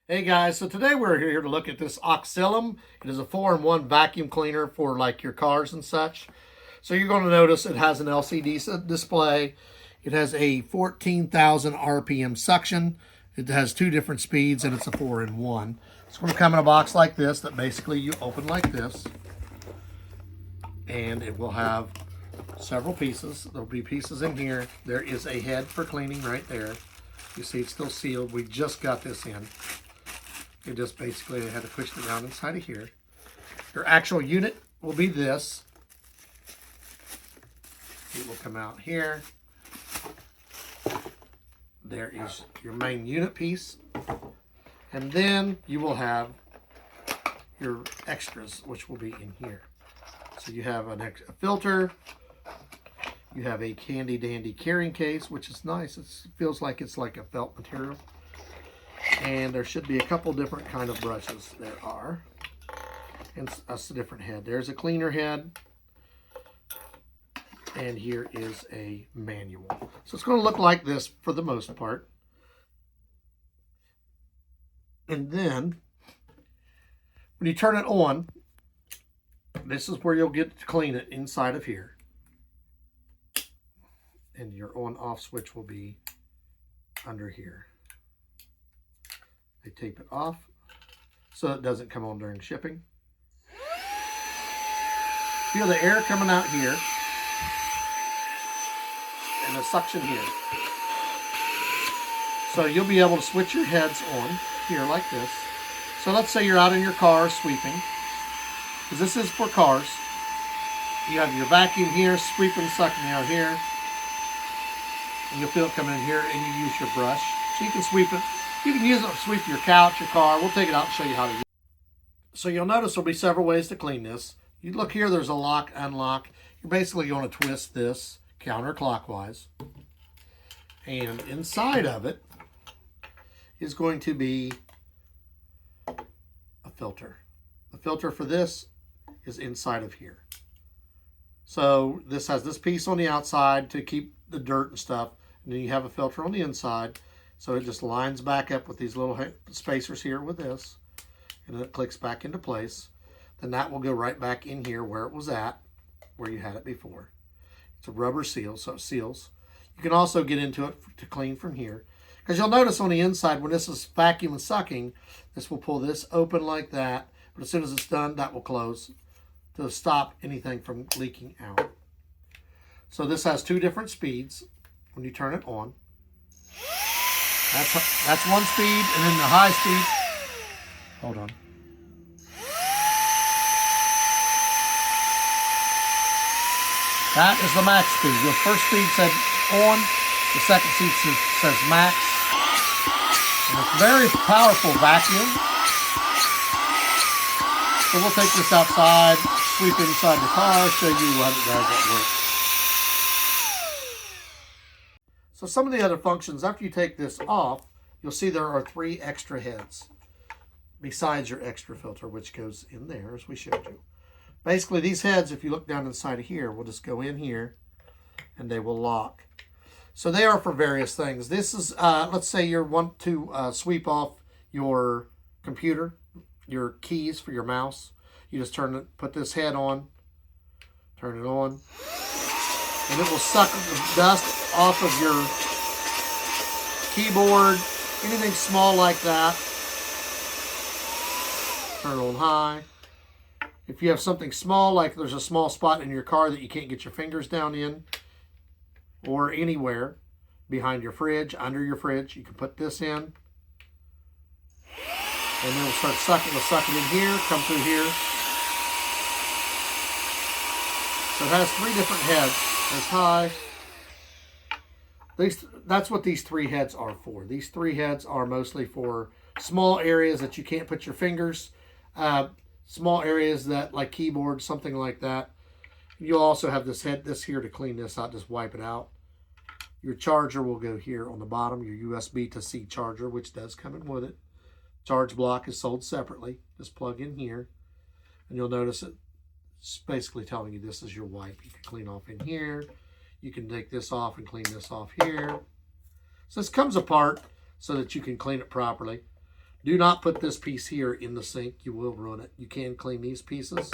Hey guys, so today we're here to look at this OXILAM. It is a 4-in-1 vacuum cleaner for like your cars and such. So you're going to notice it has an LCD display. It has a 14,000 RPM suction. It has 2 different speeds and it's a 4-in-1. It's going to come in a box like this that basically you open like this. And it will have several pieces. There'll be pieces in here. There is a head for cleaning right there. You see it's still sealed. We just got this in. You just basically had to push it down inside of here. Your actual unit will be this. It will come out here. There is your main unit piece. And then you will have your extras, which will be in here. So you have a filter. You have a handy dandy carrying case, which is nice. It feels like it's like a felt material. And there should be a couple different kind of brushes. There are. And that's a different head. There's a cleaner head. And here is a manual. So it's going to look like this for the most part. And then, when you turn it on, this is where you'll get to clean it inside of here. And your on-off switch will be under here. They tape it off so it doesn't come on during shipping. Feel the air coming out here and the suction here. So you'll be able to switch your heads on here like this. So let's say you're out in your car sweeping, because this is for cars. You have your vacuum here, sweeping, sucking out here. And you'll feel it coming in here, and you use your brush. So you can sweep it. You can use it to sweep your couch, your car. We'll take it out and show you how to use it. So you'll notice there'll be several ways to clean this. You look here, there's a lock, unlock. You're basically going to twist this counterclockwise. And inside of it is going to be a filter. The filter for this is inside of here. So this has this piece on the outside to keep the dirt and stuff. And then you have a filter on the inside. So it just lines back up with these little spacers here with this. And then it clicks back into place. Then that will go right back in here where it was at, where you had it before. It's a rubber seal, so it seals. You can also get into it to clean from here. Because you'll notice on the inside, when this is vacuum and sucking, this will pull this open like that. But as soon as it's done, that will close to stop anything from leaking out. So this has 2 different speeds when you turn it on. That's one speed, and then the high speed. Hold on. That is the max speed. Your first speed said on, the second speed says max. And it's a very powerful vacuum. So we'll take this outside, sweep inside the car, show you what it does at work. So some of the other functions, after you take this off, you'll see there are 3 extra heads besides your extra filter, which goes in there as we showed you. Basically, these heads, if you look down inside of here, will just go in here and they will lock. So they are for various things. This is, let's say you want to sweep off your computer, your keys for your mouse. You just put this head on, turn it on, and it will suck the dust off of your keyboard, anything small like that. Turn it on high. If you have something small, like there's a small spot in your car that you can't get your fingers down in, or anywhere, behind your fridge, under your fridge, you can put this in. And then it'll start sucking. It'll suck it in here, come through here. So it has 3 different heads. There's high. That's what these 3 heads are for. These 3 heads are mostly for small areas that you can't put your fingers. Small areas that, like keyboard, something like that. You'll also have this here to clean this out. Just wipe it out. Your charger will go here on the bottom. Your USB to C charger, which does come in with it. Charge block is sold separately. Just plug in here. And you'll notice it's basically telling you this is your wipe. You can clean off in here. You can take this off and clean this off here. So this comes apart so that you can clean it properly. Do not put this piece here in the sink. You will ruin it. You can clean these pieces,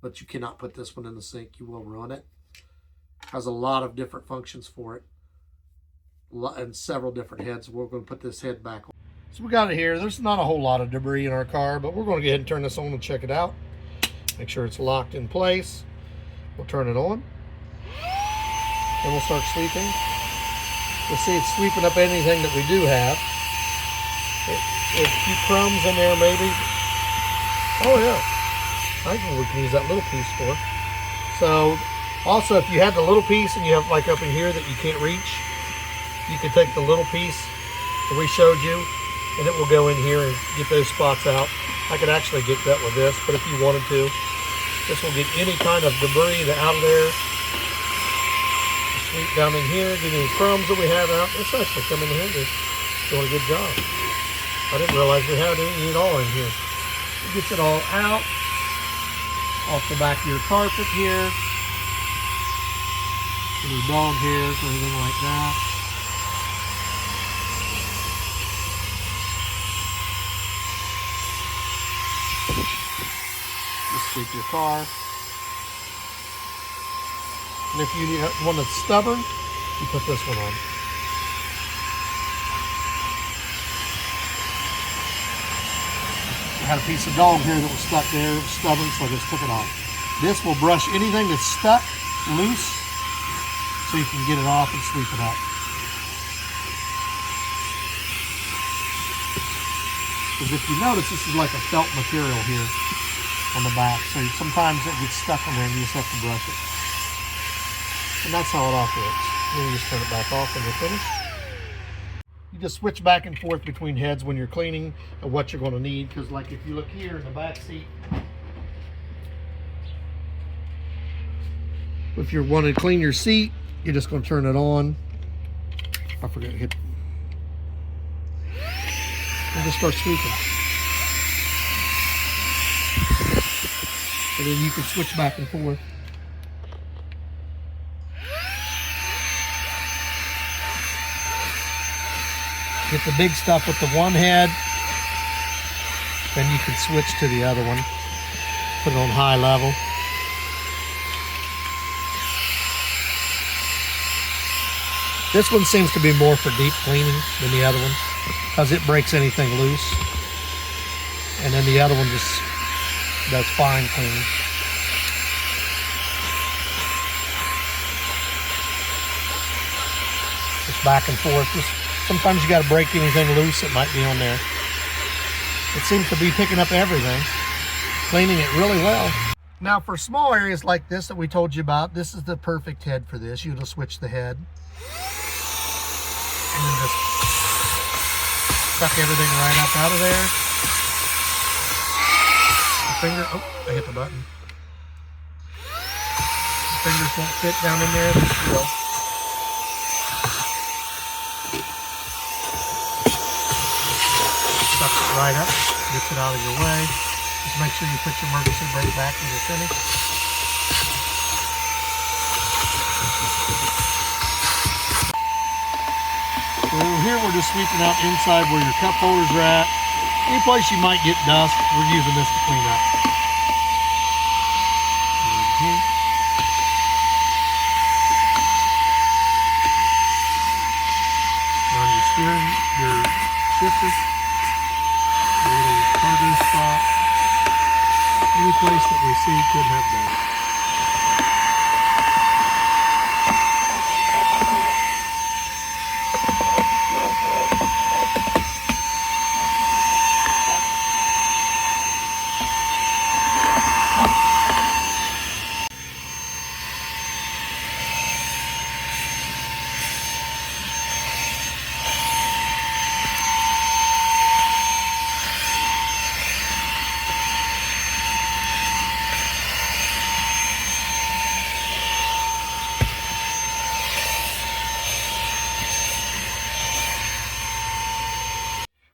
but you cannot put this one in the sink. You will ruin it. Has a lot of different functions for it and several different heads. We're going to put this head back on. So we got it here. There's not a whole lot of debris in our car, but we're going to go ahead and turn this on and check it out. Make sure it's locked in place. We'll turn it on. Then we'll start sweeping. You'll see it's sweeping up anything that we do have. There's a few crumbs in there maybe. Oh yeah, I think we can use that little piece for. So also if you have the little piece and you have like up in here that you can't reach, you can take the little piece that we showed you and it will go in here and get those spots out. I could actually get that with this, but if you wanted to, this will get any kind of debris out of there. Sweep down in here, get any crumbs that we have out. It's actually coming in handy. Doing a good job. I didn't realize we had it all in here. It gets it all out off the back of your carpet here. Any dog hairs or anything like that. Just sweep your car. And if you need one that's stubborn, you put this one on. I had a piece of dog hair that was stuck there, it was stubborn, so I just took it off. This will brush anything that's stuck, loose, so you can get it off and sweep it up. Because if you notice, this is like a felt material here on the back, so sometimes it gets stuck on there and you just have to brush it. And that's how it operates. Then you just turn it back off when you're finished. You just switch back and forth between heads when you're cleaning and what you're going to need. Because like if you look here in the back seat, if you want to clean your seat, you're just going to turn it on. I forgot to hit. And just start sweeping. And then you can switch back and forth. Get the big stuff with the one head, then you can switch to the other one. Put it on high level. This one seems to be more for deep cleaning than the other one because it breaks anything loose. And then the other one just does fine cleaning. Just back and forth. Sometimes you got to break anything loose that might be on there. It seems to be picking up everything, cleaning it really well. Now for small areas like this that we told you about, this is the perfect head for this. You just switch the head and then just suck everything right up out of there. The finger, oh, I hit the button. The fingers won't fit down in there, but you will. Sucks it right up, gets it out of your way. Just make sure you put your emergency brake back when you're finished. So here we're just sweeping out inside where your cup holders are at. Any place you might get dust, we're using this to clean up. On your steering, your shifter. A little cargo spot. Any place that we see could have that.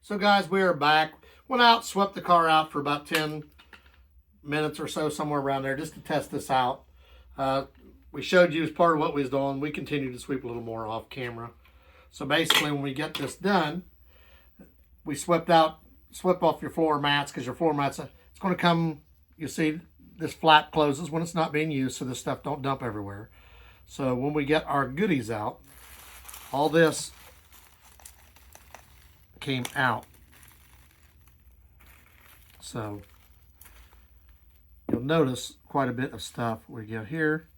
So guys, we are back. Went out, swept the car out for about 10 minutes or so, somewhere around there, just to test this out. We showed you as part of what we was doing. We continue to sweep a little more off camera. So basically, when we get this done, we swept off your floor mats, because your floor mats, it's going to come, you see this flap closes when it's not being used, so this stuff don't dump everywhere. So when we get our goodies out, all this came out. So you'll notice quite a bit of stuff. We go here,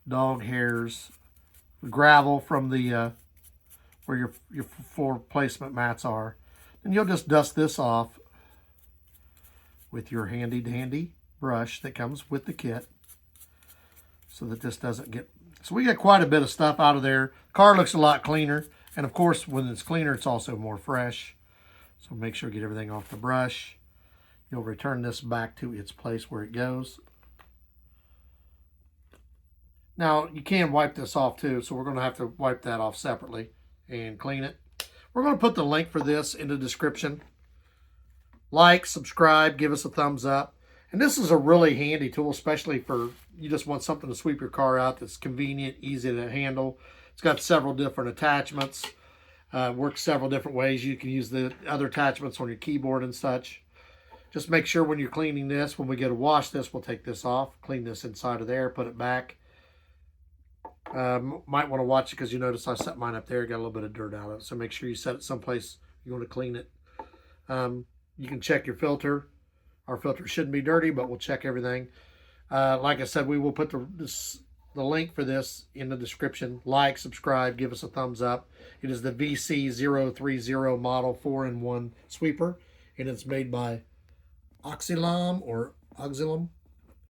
dog hairs, gravel from the where your floor placement mats are. And you'll just dust this off with your handy dandy brush that comes with the kit, so that this doesn't get. So we got quite a bit of stuff out of there. The car looks a lot cleaner, and of course when it's cleaner it's also more fresh. So make sure to get everything off the brush. You'll return this back to its place where it goes. Now you can wipe this off too, so we're going to have to wipe that off separately and clean it. We're going to put the link for this in the description. Like, subscribe, give us a thumbs up. And this is a really handy tool, especially for you just want something to sweep your car out that's convenient, easy to handle. It's got several different attachments. Works several different ways. You can use the other attachments on your keyboard and such. Just make sure when you're cleaning this, when we go to wash this, we'll take this off, clean this inside of there, put it back. Might want to watch it because you notice I set mine up there, got a little bit of dirt out of it. So make sure you set it someplace you want to clean it. You can check your filter. Our filter shouldn't be dirty, but we'll check everything. Like I said, we will put the link for this in the description. Like, subscribe, give us a thumbs up. It is the VC030 model 4-in-1 sweeper, and it's made by OXILAM or OXILAM